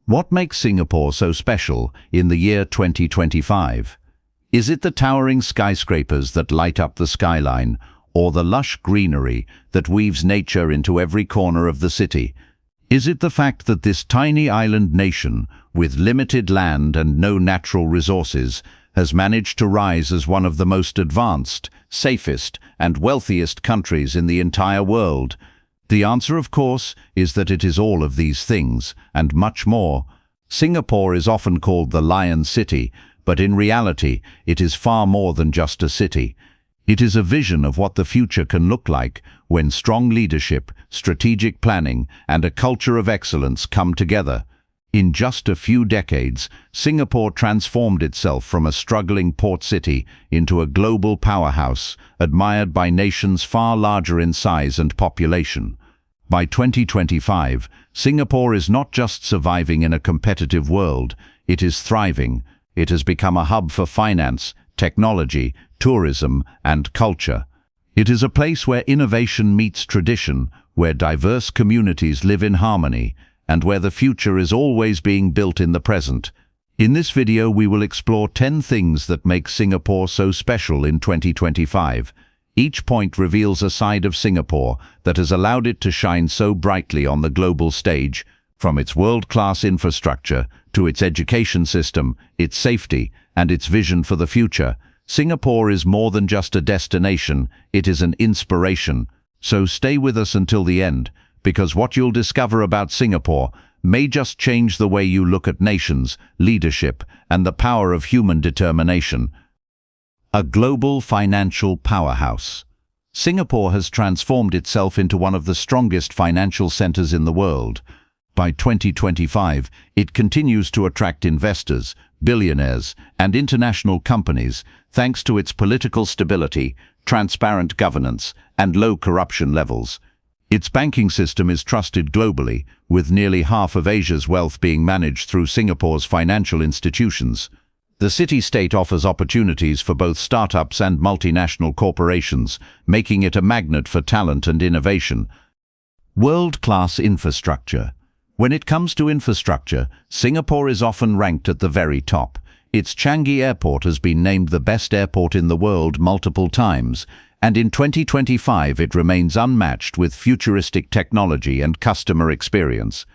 What makes Singapore so special in the year 2025? Is it the towering skyscrapers that light up the skyline, or the lush greenery that weaves nature into every corner of the city? Is it the fact that this tiny island nation, with limited land and no natural resources, has managed to rise as one of the most advanced, safest, and wealthiest countries in the entire world? The answer, of course, is that it is all of these things, and much more. Singapore is often called the Lion City, but in reality, it is far more than just a city. It is a vision of what the future can look like when strong leadership, strategic planning, and a culture of excellence come together. In just a few decades, Singapore transformed itself from a struggling port city into a global powerhouse, admired by nations far larger in size and population. By 2025, Singapore is not just surviving in a competitive world, it is thriving. It has become a hub for finance, technology, tourism, and culture. It is a place where innovation meets tradition, where diverse communities live in harmony, and where the future is always being built in the present. In this video, we will explore 10 things that make Singapore so special in 2025. Each point reveals a side of Singapore that has allowed it to shine so brightly on the global stage, from its world-class infrastructure to its education system, its safety, and its vision for the future. Singapore is more than just a destination, it is an inspiration. So stay with us until the end, because what you'll discover about Singapore may just change the way you look at nations, leadership, and the power of human determination. A global financial powerhouse. Singapore has transformed itself into one of the strongest financial centers in the world. By 2025, it continues to attract investors, billionaires, and international companies thanks to its political stability, transparent governance, and low corruption levels. Its banking system is trusted globally, with nearly half of Asia's wealth being managed through Singapore's financial institutions. The city-state offers opportunities for both startups and multinational corporations, making it a magnet for talent and innovation. World-class infrastructure. When it comes to infrastructure, Singapore is often ranked at the very top. Its Changi Airport has been named the best airport in the world multiple times, and in 2025 it remains unmatched with futuristic technology and customer experience.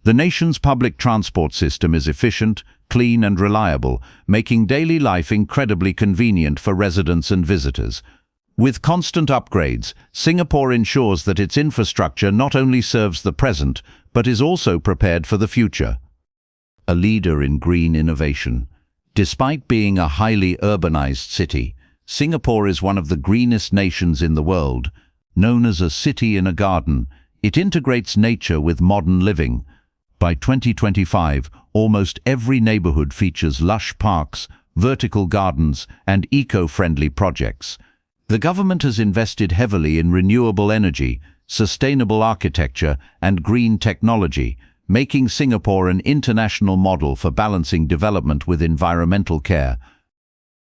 The nation's public transport system is efficient, clean and reliable, making daily life incredibly convenient for residents and visitors. With constant upgrades, Singapore ensures that its infrastructure not only serves the present, but is also prepared for the future. A leader in green innovation. Despite being a highly urbanized city, Singapore is one of the greenest nations in the world. Known as a city in a garden, it integrates nature with modern living. By 2025, almost every neighborhood features lush parks, vertical gardens, and eco-friendly projects. The government has invested heavily in renewable energy, sustainable architecture, and green technology, making Singapore an international model for balancing development with environmental care.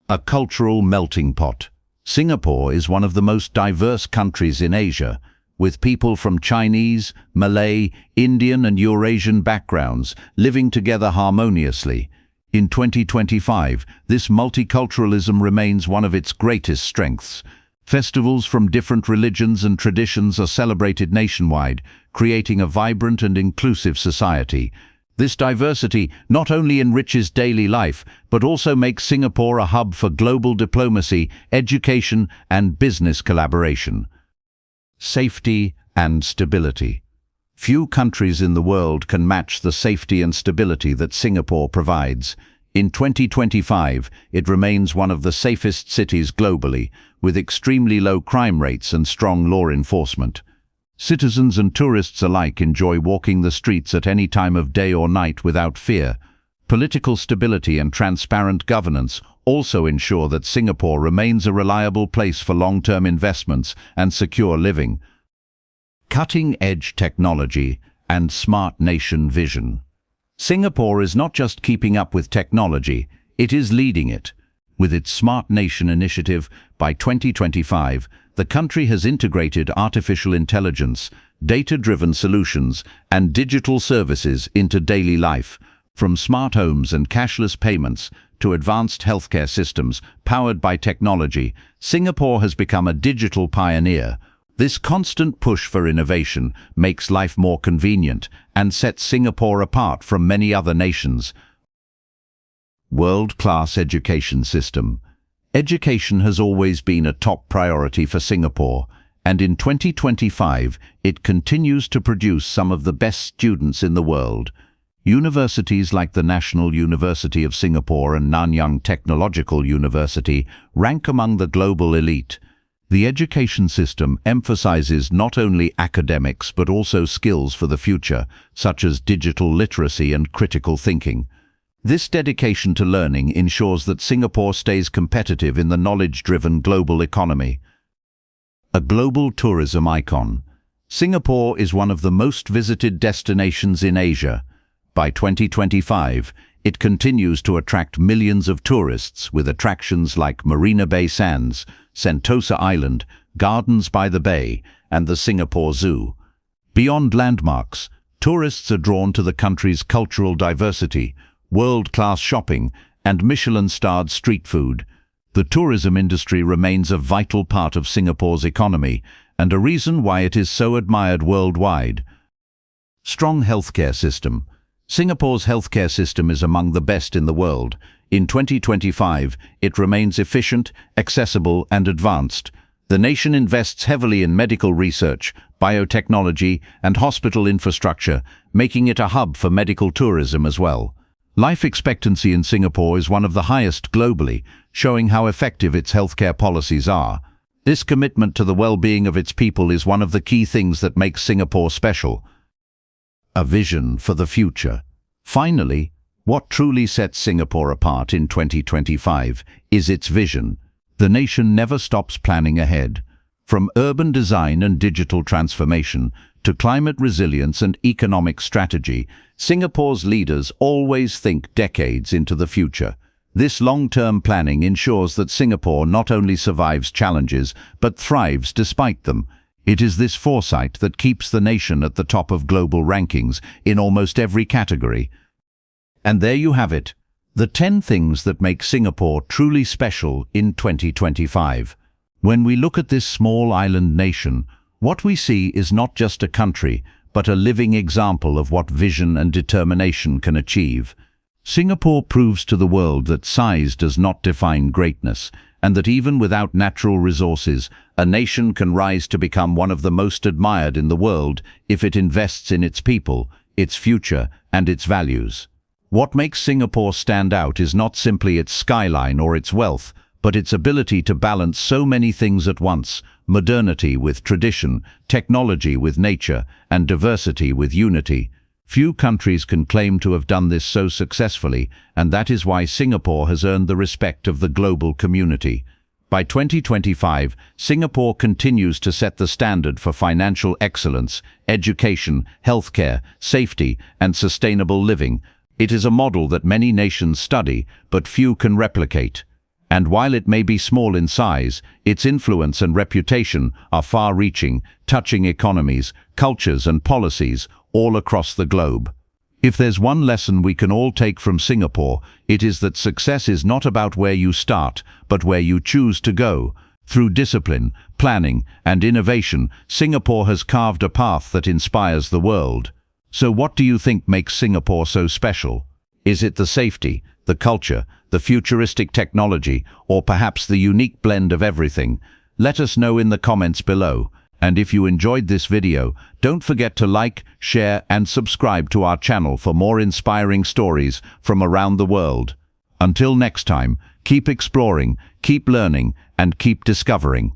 A cultural melting pot. Singapore is one of the most diverse countries in Asia, with people from Chinese, Malay, Indian, and Eurasian backgrounds living together harmoniously. In 2025, this multiculturalism remains one of its greatest strengths. Festivals from different religions and traditions are celebrated nationwide, creating a vibrant and inclusive society. This diversity not only enriches daily life, but also makes Singapore a hub for global diplomacy, education, and business collaboration. Safety and stability. Few countries in the world can match the safety and stability that Singapore provides. In 2025, it remains one of the safest cities globally, with extremely low crime rates and strong law enforcement. Citizens and tourists alike enjoy walking the streets at any time of day or night without fear. Political stability and transparent governance also ensure that Singapore remains a reliable place for long-term investments and secure living. Cutting-edge technology and smart nation vision. Singapore is not just keeping up with technology, it is leading it. With its Smart Nation initiative, by 2025, the country has integrated artificial intelligence, data-driven solutions, and digital services into daily life. From smart homes and cashless payments to advanced healthcare systems powered by technology, Singapore has become a digital pioneer. This constant push for innovation makes life more convenient and sets Singapore apart from many other nations. World-class education system. Education has always been a top priority for Singapore, and in 2025 it continues to produce some of the best students in the world. Universities like the National University of Singapore and Nanyang Technological University rank among the global elite. The education system emphasizes not only academics but also skills for the future, such as digital literacy and critical thinking. This dedication to learning ensures that Singapore stays competitive in the knowledge-driven global economy. A global tourism icon. Singapore is one of the most visited destinations in Asia. By 2025, it continues to attract millions of tourists with attractions like Marina Bay Sands, Sentosa Island, Gardens by the Bay, and the Singapore Zoo. Beyond landmarks, tourists are drawn to the country's cultural diversity, world-class shopping, and Michelin-starred street food. The tourism industry remains a vital part of Singapore's economy and a reason why it is so admired worldwide. Strong healthcare system. Singapore's healthcare system is among the best in the world. In 2025, it remains efficient, accessible, and advanced. The nation invests heavily in medical research, biotechnology, and hospital infrastructure, making it a hub for medical tourism as well. Life expectancy in Singapore is one of the highest globally, showing how effective its healthcare policies are. This commitment to the well-being of its people is one of the key things that makes Singapore special. A vision for the future. Finally, what truly sets Singapore apart in 2025 is its vision. The nation never stops planning ahead. From urban design and digital transformation to climate resilience and economic strategy, Singapore's leaders always think decades into the future. This long-term planning ensures that Singapore not only survives challenges but thrives despite them. It is this foresight that keeps the nation at the top of global rankings in almost every category. And there you have it, the 10 things that make Singapore truly special in 2025. When we look at this small island nation, what we see is not just a country, but a living example of what vision and determination can achieve. Singapore proves to the world that size does not define greatness, and that even without natural resources, a nation can rise to become one of the most admired in the world if it invests in its people, its future, and its values. What makes Singapore stand out is not simply its skyline or its wealth, but its ability to balance so many things at once: modernity with tradition, technology with nature, and diversity with unity. Few countries can claim to have done this so successfully, and that is why Singapore has earned the respect of the global community. By 2025, Singapore continues to set the standard for financial excellence, education, healthcare, safety, and sustainable living. It is a model that many nations study, but few can replicate. And while it may be small in size, its influence and reputation are far-reaching, touching economies, cultures, and policies all across the globe. If there's one lesson we can all take from Singapore, it is that success is not about where you start, but where you choose to go. Through discipline, planning, and innovation, Singapore has carved a path that inspires the world. So what do you think makes Singapore so special? Is it the safety, the culture, the futuristic technology, or perhaps the unique blend of everything? Let us know in the comments below. And if you enjoyed this video, don't forget to like, share, and subscribe to our channel for more inspiring stories from around the world. Until next time, keep exploring, keep learning, and keep discovering.